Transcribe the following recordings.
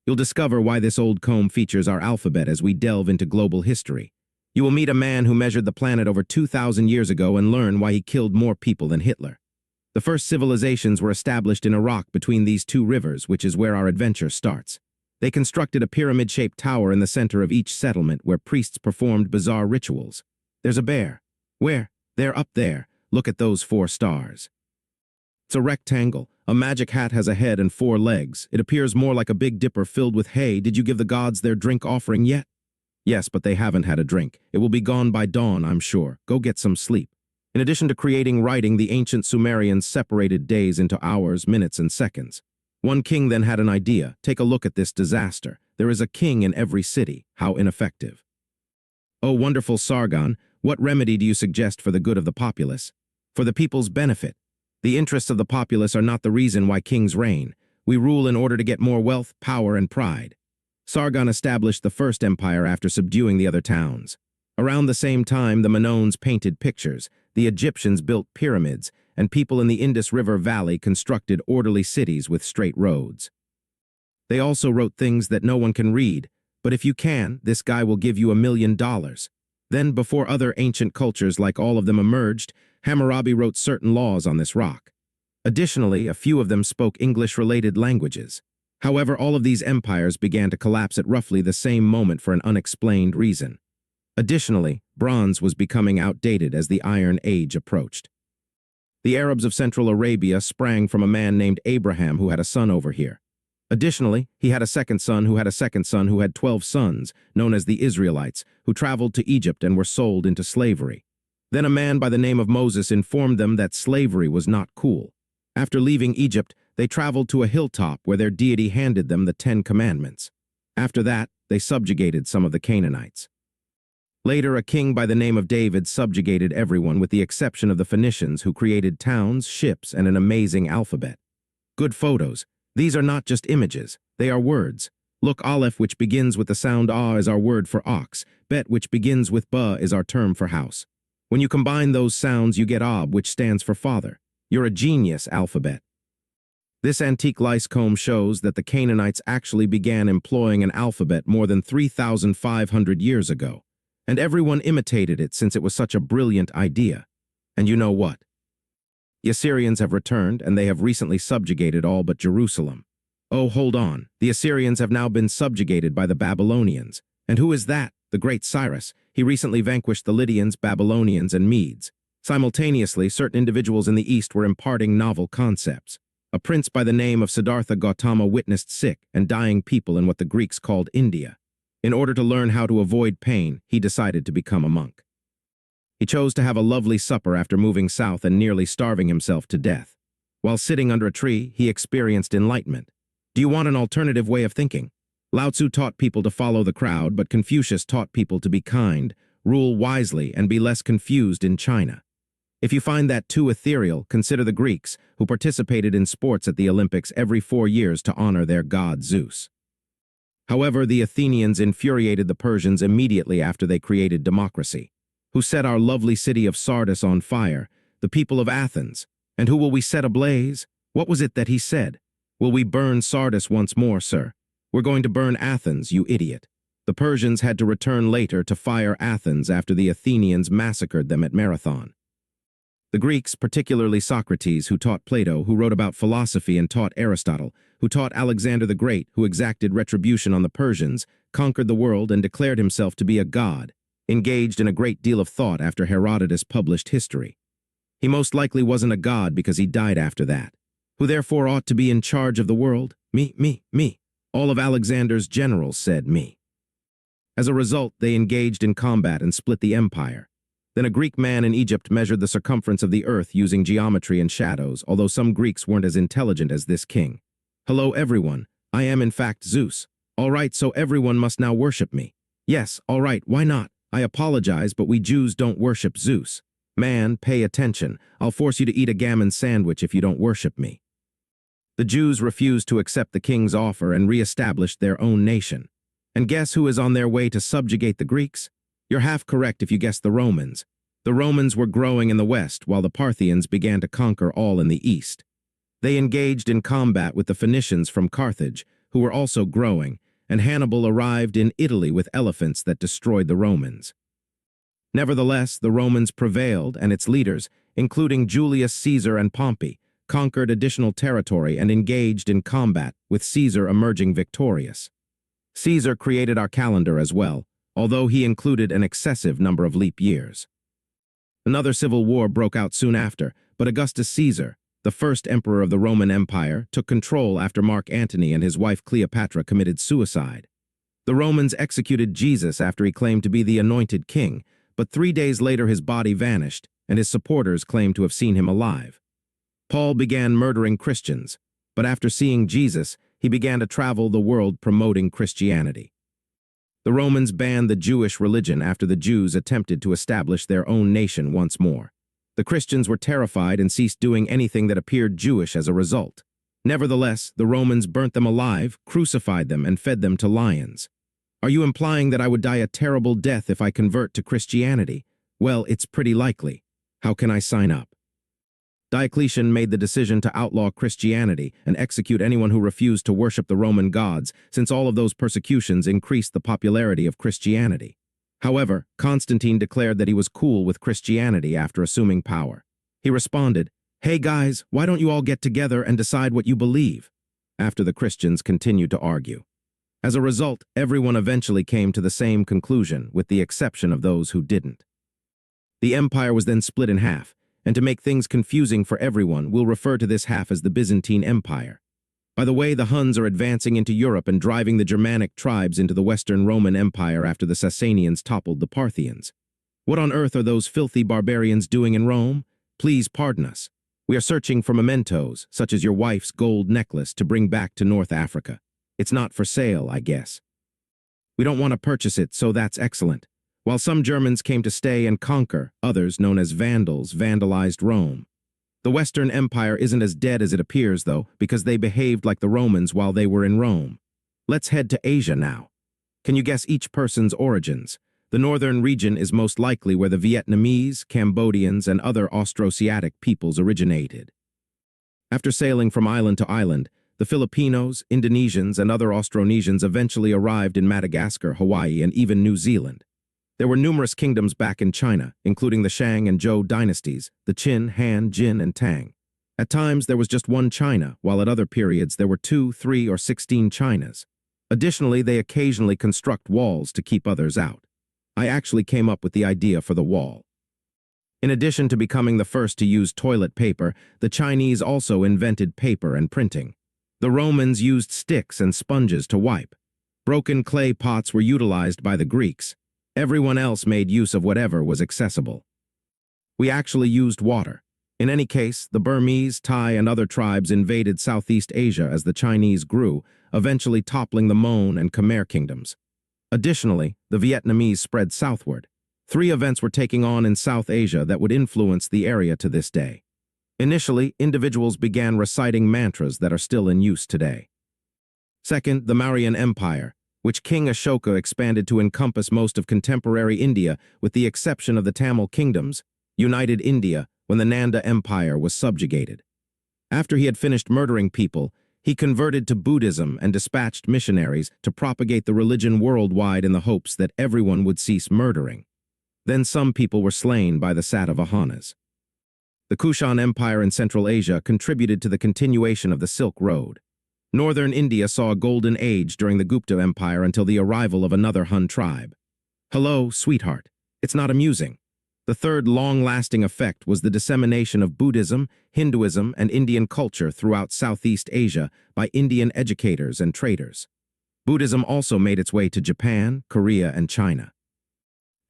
You'll discover why this old comb features our alphabet as we delve into global history. You will meet a man who measured the planet over 2,000 years ago and learn why he killed more people than Hitler. The first civilizations were established in Iraq between these two rivers, which is where our adventure starts. They constructed a pyramid-shaped tower in the center of each settlement where priests performed bizarre rituals. There's a bear. Where? They're up there. Look at those 4 stars. It's a rectangle. A magic hat has a head and 4 legs. It appears more like a Big Dipper filled with hay. Did you give the gods their drink offering yet? Yes, but they haven't had a drink. It will be gone by dawn, I'm sure. Go get some sleep. In addition to creating writing, the ancient Sumerians separated days into hours, minutes, and seconds. One king then had an idea. Take a look at this disaster. There is a king in every city. How ineffective. Oh, wonderful Sargon, what remedy do you suggest for the good of the populace? For the people's benefit. The interests of the populace are not the reason why kings reign. We rule in order to get more wealth, power, and pride. Sargon established the first empire after subduing the other towns. Around the same time, the Minoans painted pictures, the Egyptians built pyramids, and people in the Indus River Valley constructed orderly cities with straight roads. They also wrote things that no one can read, but if you can, this guy will give you $1 million. Then, before other ancient cultures like all of them emerged, Hammurabi wrote certain laws on this rock. Additionally, a few of them spoke English-related languages. However, all of these empires began to collapse at roughly the same moment for an unexplained reason. Additionally, bronze was becoming outdated as the Iron Age approached. The Arabs of Central Arabia sprang from a man named Abraham who had a son over here. Additionally, he had a second son who had a second son who had 12 sons, known as the Israelites, who traveled to Egypt and were sold into slavery. Then a man by the name of Moses informed them that slavery was not cool. After leaving Egypt, they traveled to a hilltop where their deity handed them the 10 Commandments. After that, they subjugated some of the Canaanites. Later, a king by the name of David subjugated everyone with the exception of the Phoenicians, who created towns, ships, and an amazing alphabet. Good photos. These are not just images, they are words. Look, Aleph, which begins with the sound ah, is our word for ox. Bet, which begins with ba, is our term for house. When you combine those sounds, you get Ab, which stands for father. You're a genius, alphabet. This antique lice comb shows that the Canaanites actually began employing an alphabet more than 3,500 years ago, and everyone imitated it since it was such a brilliant idea. And you know what? The Assyrians have returned, and they have recently subjugated all but Jerusalem. Oh, hold on. The Assyrians have now been subjugated by the Babylonians. And who is that? The great Cyrus. He recently vanquished the Lydians, Babylonians, and Medes. Simultaneously, certain individuals in the East were imparting novel concepts. A prince by the name of Siddhartha Gautama witnessed sick and dying people in what the Greeks called India. In order to learn how to avoid pain, he decided to become a monk. He chose to have a lovely supper after moving south and nearly starving himself to death. While sitting under a tree, he experienced enlightenment. Do you want an alternative way of thinking? Lao Tzu taught people to follow the crowd, but Confucius taught people to be kind, rule wisely, and be less confused in China. If you find that too ethereal, consider the Greeks, who participated in sports at the Olympics every 4 years to honor their god Zeus. However, the Athenians infuriated the Persians immediately after they created democracy. Who set our lovely city of Sardis on fire? The people of Athens. And who will we set ablaze? What was it that he said? Will we burn Sardis once more, sir? We're going to burn Athens, you idiot. The Persians had to return later to fire Athens after the Athenians massacred them at Marathon. The Greeks, particularly Socrates, who taught Plato, who wrote about philosophy and taught Aristotle, who taught Alexander the Great, who exacted retribution on the Persians, conquered the world and declared himself to be a god, engaged in a great deal of thought after Herodotus published history. He most likely wasn't a god because he died after that. Who therefore ought to be in charge of the world? Me. All of Alexander's generals said me. As a result, they engaged in combat and split the empire. Then a Greek man in Egypt measured the circumference of the earth using geometry and shadows, although some Greeks weren't as intelligent as this king. Hello, everyone. I am in fact Zeus. All right, so everyone must now worship me. Yes, all right, why not? I apologize, but we Jews don't worship Zeus. Man, pay attention. I'll force you to eat a gammon sandwich if you don't worship me. The Jews refused to accept the king's offer and re-established their own nation. And guess who is on their way to subjugate the Greeks? You're half correct if you guess the Romans. The Romans were growing in the west while the Parthians began to conquer all in the east. They engaged in combat with the Phoenicians from Carthage, who who were also growing, and Hannibal arrived in Italy with elephants that destroyed the Romans. Nevertheless, the Romans prevailed, and its leaders, including Julius Caesar and Pompey, conquered additional territory and engaged in combat, with Caesar emerging victorious. Caesar created our calendar as well, although he included an excessive number of leap years. Another civil war broke out soon after, but Augustus Caesar, the first emperor of the Roman Empire, took control after Mark Antony and his wife Cleopatra committed suicide. The Romans executed Jesus after he claimed to be the anointed king, but 3 days later his body vanished, and his supporters claimed to have seen him alive. Paul began murdering Christians, but after seeing Jesus, he began to travel the world promoting Christianity. The Romans banned the Jewish religion after the Jews attempted to establish their own nation once more. The Christians were terrified and ceased doing anything that appeared Jewish as a result. Nevertheless, the Romans burnt them alive, crucified them, and fed them to lions. Are you implying that I would die a terrible death if I convert to Christianity? Well, it's pretty likely. How can I sign up? Diocletian made the decision to outlaw Christianity and execute anyone who refused to worship the Roman gods, since all of those persecutions increased the popularity of Christianity. However, Constantine declared that he was cool with Christianity after assuming power. He responded, "Hey guys, why don't you all get together and decide what you believe?" After the Christians continued to argue. As a result, everyone eventually came to the same conclusion, with the exception of those who didn't. The empire was then split in half, and to make things confusing for everyone, we'll refer to this half as the Byzantine Empire. By the way, the Huns are advancing into Europe and driving the Germanic tribes into the Western Roman Empire after the Sassanians toppled the Parthians. What on earth are those filthy barbarians doing in Rome? Please pardon us. We are searching for mementos, such as your wife's gold necklace, to bring back to North Africa. It's not for sale, I guess. We don't want to purchase it, so that's excellent. While some Germans came to stay and conquer, others, known as Vandals, vandalized Rome. The Western Empire isn't as dead as it appears, though, because they behaved like the Romans while they were in Rome. Let's head to Asia now. Can you guess each person's origins? The northern region is most likely where the Vietnamese, Cambodians, and other Austroasiatic peoples originated. After sailing from island to island, the Filipinos, Indonesians, and other Austronesians eventually arrived in Madagascar, Hawaii, and even New Zealand. There were numerous kingdoms back in China, including the Shang and Zhou dynasties, the Qin, Han, Jin, and Tang. At times, there was just one China, while at other periods there were 2, 3, or 16 Chinas. Additionally, they occasionally construct walls to keep others out. I actually came up with the idea for the wall. In addition to becoming the first to use toilet paper, the Chinese also invented paper and printing. The Romans used sticks and sponges to wipe. Broken clay pots were utilized by the Greeks. Everyone else made use of whatever was accessible. We actually used water. In any case, the Burmese, Thai, and other tribes invaded Southeast Asia as the Chinese grew, eventually toppling the Mon and Khmer kingdoms. Additionally, the Vietnamese spread southward. 3 events were taking on in South Asia that would influence the area to this day. Initially, individuals began reciting mantras that are still in use today. Second, the Mauryan Empire, which King Ashoka expanded to encompass most of contemporary India with the exception of the Tamil kingdoms, united India when the Nanda Empire was subjugated. After he had finished murdering people, he converted to Buddhism and dispatched missionaries to propagate the religion worldwide in the hopes that everyone would cease murdering. Then some people were slain by the Satavahanas. The Kushan Empire in Central Asia contributed to the continuation of the Silk Road. Northern India saw a golden age during the Gupta Empire until the arrival of another Hun tribe. Hello, sweetheart. It's not amusing. The third long-lasting effect was the dissemination of Buddhism, Hinduism, and Indian culture throughout Southeast Asia by Indian educators and traders. Buddhism also made its way to Japan, Korea, and China.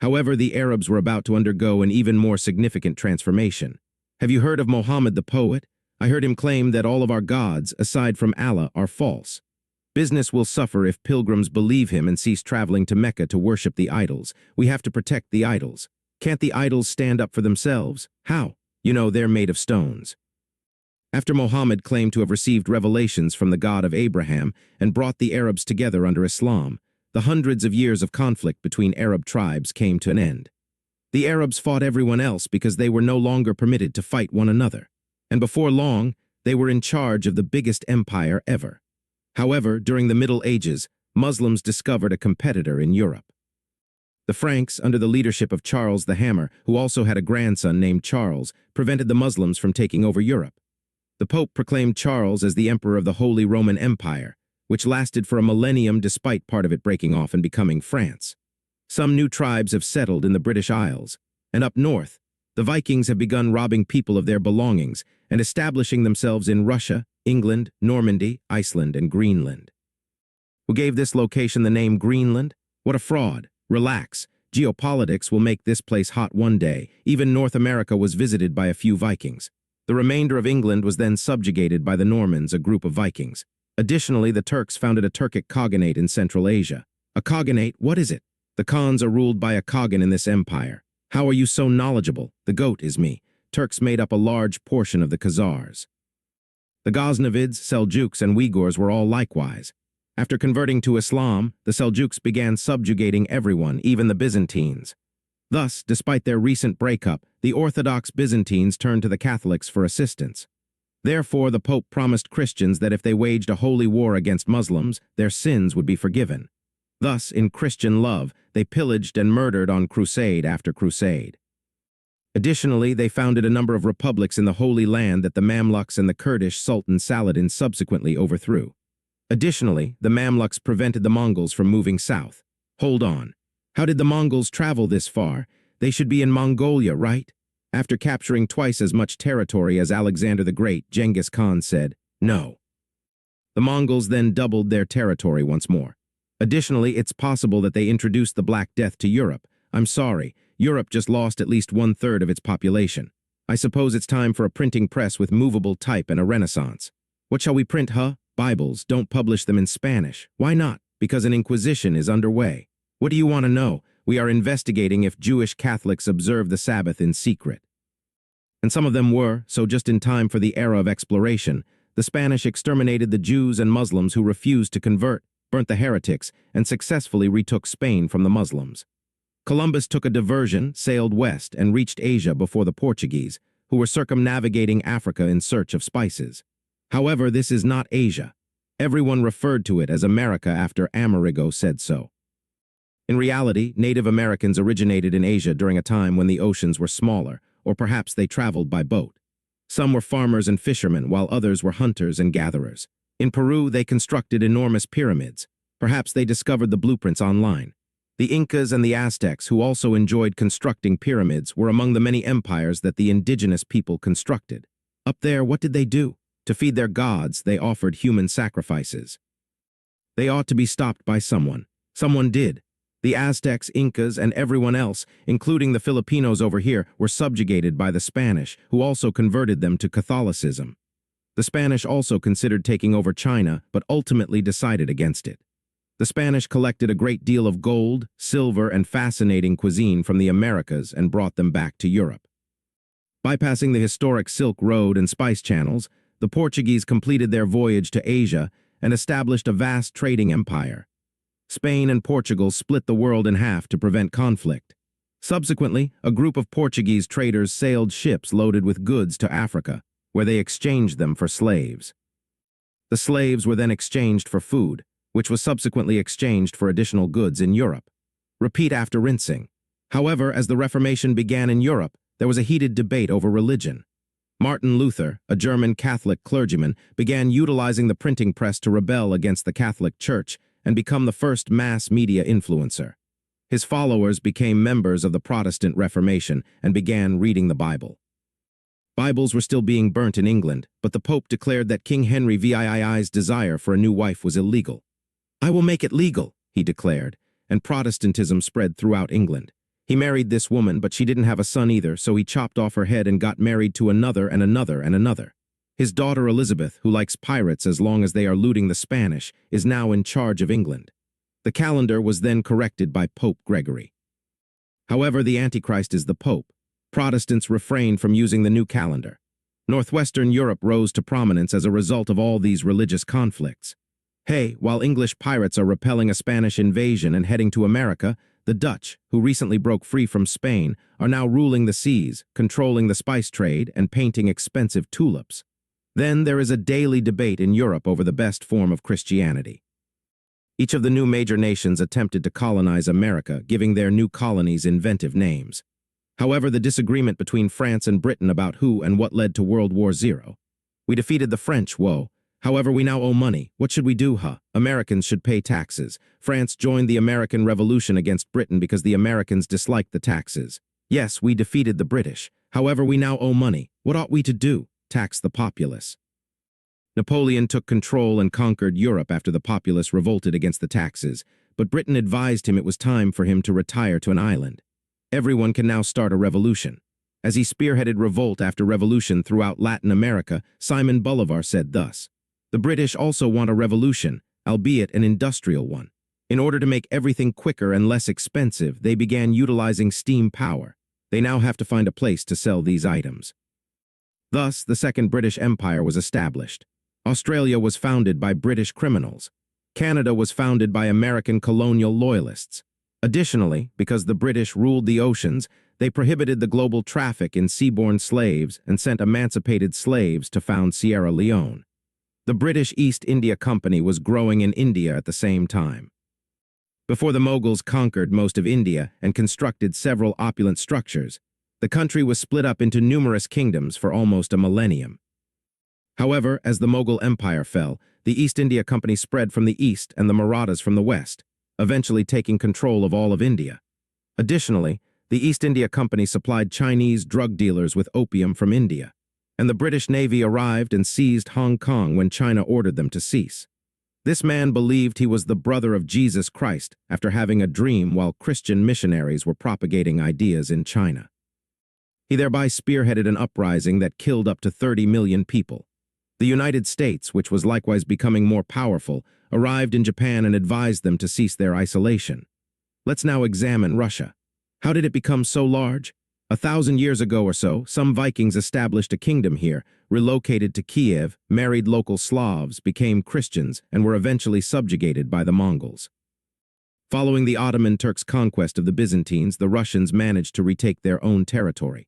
However, the Arabs were about to undergo an even more significant transformation. Have you heard of Muhammad the poet? I heard him claim that all of our gods, aside from Allah, are false. Business will suffer if pilgrims believe him and cease traveling to Mecca to worship the idols. We have to protect the idols. Can't the idols stand up for themselves? How? You know, they're made of stones. After Muhammad claimed to have received revelations from the God of Abraham and brought the Arabs together under Islam, the hundreds of years of conflict between Arab tribes came to an end. The Arabs fought everyone else because they were no longer permitted to fight one another. And before long, they were in charge of the biggest empire ever. However, during the Middle Ages, Muslims discovered a competitor in Europe. The Franks, under the leadership of Charles the Hammer, who also had a grandson named Charles, prevented the Muslims from taking over Europe. The Pope proclaimed Charles as the Emperor of the Holy Roman Empire, which lasted for a millennium despite part of it breaking off and becoming France. Some new tribes have settled in the British Isles, and up north, the Vikings have begun robbing people of their belongings and establishing themselves in Russia, England, Normandy, Iceland, and Greenland. Who gave this location the name Greenland? What a fraud. Relax. Geopolitics will make this place hot one day. Even North America was visited by a few Vikings. The remainder of England was then subjugated by the Normans, a group of Vikings. Additionally, the Turks founded a Turkic Khaganate in Central Asia. A Khaganate, what is it? The Khans are ruled by a Khagan in this empire. How are you so knowledgeable? The goat is me. Turks made up a large portion of the Khazars. The Ghaznavids, Seljuks, and Uyghurs were all likewise. After converting to Islam, the Seljuks began subjugating everyone, even the Byzantines. Thus, despite their recent breakup, the Orthodox Byzantines turned to the Catholics for assistance. Therefore, the Pope promised Christians that if they waged a holy war against Muslims, their sins would be forgiven. Thus, in Christian love, they pillaged and murdered on crusade after crusade. Additionally, they founded a number of republics in the Holy Land that the Mamluks and the Kurdish Sultan Saladin subsequently overthrew. Additionally, the Mamluks prevented the Mongols from moving south. Hold on. How did the Mongols travel this far? They should be in Mongolia, right? After capturing twice as much territory as Alexander the Great, Genghis Khan said, no. The Mongols then doubled their territory once more. Additionally, it's possible that they introduced the Black Death to Europe. I'm sorry, Europe just lost at least 1/3 of its population. I suppose it's time for a printing press with movable type and a renaissance. What shall we print, huh? Bibles, don't publish them in Spanish. Why not? Because an inquisition is underway. What do you want to know? We are investigating if Jewish Catholics observe the Sabbath in secret. And some of them were, so just in time for the era of exploration, the Spanish exterminated the Jews and Muslims who refused to convert, burnt the heretics, and successfully retook Spain from the Muslims. Columbus took a diversion, sailed west, and reached Asia before the Portuguese, who were circumnavigating Africa in search of spices. However, this is not Asia. Everyone referred to it as America after Amerigo said so. In reality, Native Americans originated in Asia during a time when the oceans were smaller, or perhaps they traveled by boat. Some were farmers and fishermen, while others were hunters and gatherers. In Peru, they constructed enormous pyramids. Perhaps they discovered the blueprints online. The Incas and the Aztecs, who also enjoyed constructing pyramids, were among the many empires that the indigenous people constructed. Up there, what did they do? To feed their gods, they offered human sacrifices. They ought to be stopped by someone. Someone did. The Aztecs, Incas, and everyone else, including the Filipinos over here, were subjugated by the Spanish, who also converted them to Catholicism. The Spanish also considered taking over China, but ultimately decided against it. The Spanish collected a great deal of gold, silver, and fascinating cuisine from the Americas and brought them back to Europe. Bypassing the historic Silk Road and spice channels, the Portuguese completed their voyage to Asia and established a vast trading empire. Spain and Portugal split the world in half to prevent conflict. Subsequently, a group of Portuguese traders sailed ships loaded with goods to Africa, where they exchanged them for slaves. The slaves were then exchanged for food, which was subsequently exchanged for additional goods in Europe. Repeat after rinsing. However, as the Reformation began in Europe, there was a heated debate over religion. Martin Luther, a German Catholic clergyman, began utilizing the printing press to rebel against the Catholic Church and become the first mass media influencer. His followers became members of the Protestant Reformation and began reading the Bible. Bibles were still being burnt in England, but the Pope declared that King Henry VII's desire for a new wife was illegal. I will make it legal, he declared, and Protestantism spread throughout England. He married this woman, but she didn't have a son either, so he chopped off her head and got married to another and another and another. His daughter Elizabeth, who likes pirates as long as they are looting the Spanish, is now in charge of England. The calendar was then corrected by Pope Gregory. However, the Antichrist is the Pope. Protestants refrained from using the new calendar. Northwestern Europe rose to prominence as a result of all these religious conflicts. Hey, while English pirates are repelling a Spanish invasion and heading to America, the Dutch, who recently broke free from Spain, are now ruling the seas, controlling the spice trade, and painting expensive tulips. Then there is a daily debate in Europe over the best form of Christianity. Each of the new major nations attempted to colonize America, giving their new colonies inventive names. However, the disagreement between France and Britain about who and what led to World War II. We defeated the French, whoa. However, we now owe money. What should we do, huh? Americans should pay taxes. France joined the American Revolution against Britain because the Americans disliked the taxes. Yes, we defeated the British. However, we now owe money. What ought we to do? Tax the populace. Napoleon took control and conquered Europe after the populace revolted against the taxes, but Britain advised him it was time for him to retire to an island. Everyone can now start a revolution. As he spearheaded revolt after revolution throughout Latin America, Simon Bolivar said thus, "The British also want a revolution, albeit an industrial one. In order to make everything quicker and less expensive, they began utilizing steam power. They now have to find a place to sell these items." Thus, the Second British Empire was established. Australia was founded by British criminals. Canada was founded by American colonial loyalists. Additionally, because the British ruled the oceans, they prohibited the global traffic in seaborne slaves and sent emancipated slaves to found Sierra Leone. The British East India Company was growing in India at the same time. Before the Mughals conquered most of India and constructed several opulent structures, the country was split up into numerous kingdoms for almost a millennium. However, as the Mughal Empire fell, the East India Company spread from the east and the Marathas from the west, eventually taking control of all of India. Additionally, the East India Company supplied Chinese drug dealers with opium from India, and the British Navy arrived and seized Hong Kong when China ordered them to cease. This man believed he was the brother of Jesus Christ after having a dream while Christian missionaries were propagating ideas in China. He thereby spearheaded an uprising that killed up to 30 million people. The United States, which was likewise becoming more powerful, arrived in Japan and advised them to cease their isolation. Let's now examine Russia. How did it become so large? 1,000 years ago or so, some Vikings established a kingdom here, relocated to Kiev, married local Slavs, became Christians, and were eventually subjugated by the Mongols. Following the Ottoman Turks' conquest of the Byzantines, the Russians managed to retake their own territory.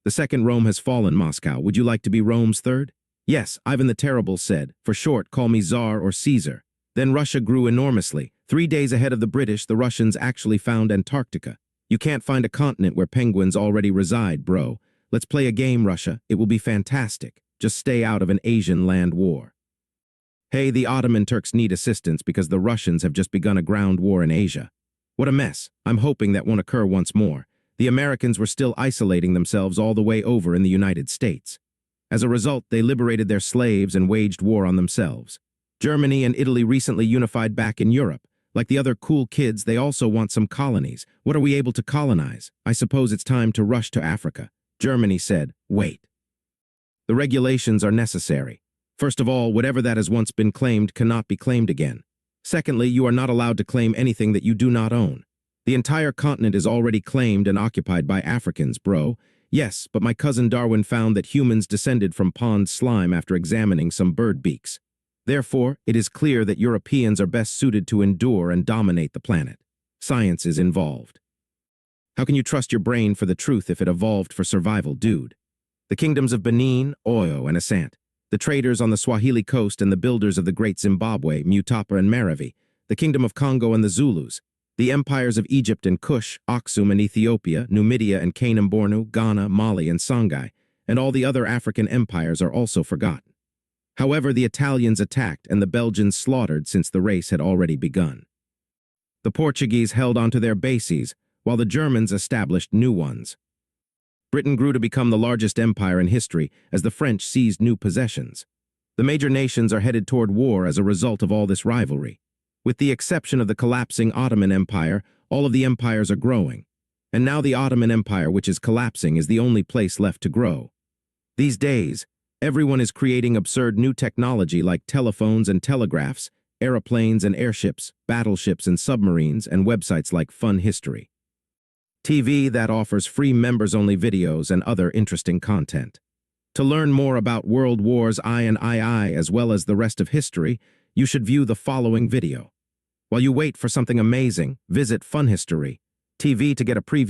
The second Rome has fallen, Moscow. Would you like to be Rome's third? Yes, Ivan the Terrible said, "For short, call me Tsar or Caesar." Then Russia grew enormously. 3 days ahead of the British, the Russians actually found Antarctica. You can't find a continent where penguins already reside, bro. Let's play a game, Russia. It will be fantastic. Just stay out of an Asian land war. Hey, the Ottoman Turks need assistance because the Russians have just begun a ground war in Asia. What a mess. I'm hoping that won't occur once more. The Americans were still isolating themselves all the way over in the United States. As a result, they liberated their slaves and waged war on themselves. Germany and Italy recently unified back in Europe. Like the other cool kids, they also want some colonies. What are we able to colonize? I suppose it's time to rush to Africa. Germany said, wait. The regulations are necessary. First of all, whatever that has once been claimed cannot be claimed again. Secondly, you are not allowed to claim anything that you do not own. The entire continent is already claimed and occupied by Africans, bro. Yes, but my cousin Darwin found that humans descended from pond slime after examining some bird beaks. Therefore, it is clear that Europeans are best suited to endure and dominate the planet. Science is involved. How can you trust your brain for the truth if it evolved for survival, dude? The kingdoms of Benin, Oyo, and Asante, the traders on the Swahili coast and the builders of the Great Zimbabwe, Mutapa and Maravi, the kingdom of Congo and the Zulus, the empires of Egypt and Kush, Aksum and Ethiopia, Numidia and Kanem-Bornu, Ghana, Mali and Songhai, and all the other African empires are also forgotten. However, the Italians attacked and the Belgians slaughtered since the race had already begun. The Portuguese held onto their bases, while the Germans established new ones. Britain grew to become the largest empire in history as the French seized new possessions. The major nations are headed toward war as a result of all this rivalry. With the exception of the collapsing Ottoman Empire, all of the empires are growing. And now the Ottoman Empire, which is collapsing, is the only place left to grow. These days, everyone is creating absurd new technology like telephones and telegraphs, aeroplanes and airships, battleships and submarines, and websites like Fun History. TV that offers free members-only videos and other interesting content. To learn more about World Wars I and II as well as the rest of history, you should view the following video. While you wait for something amazing, visit Fun History TV to get a preview.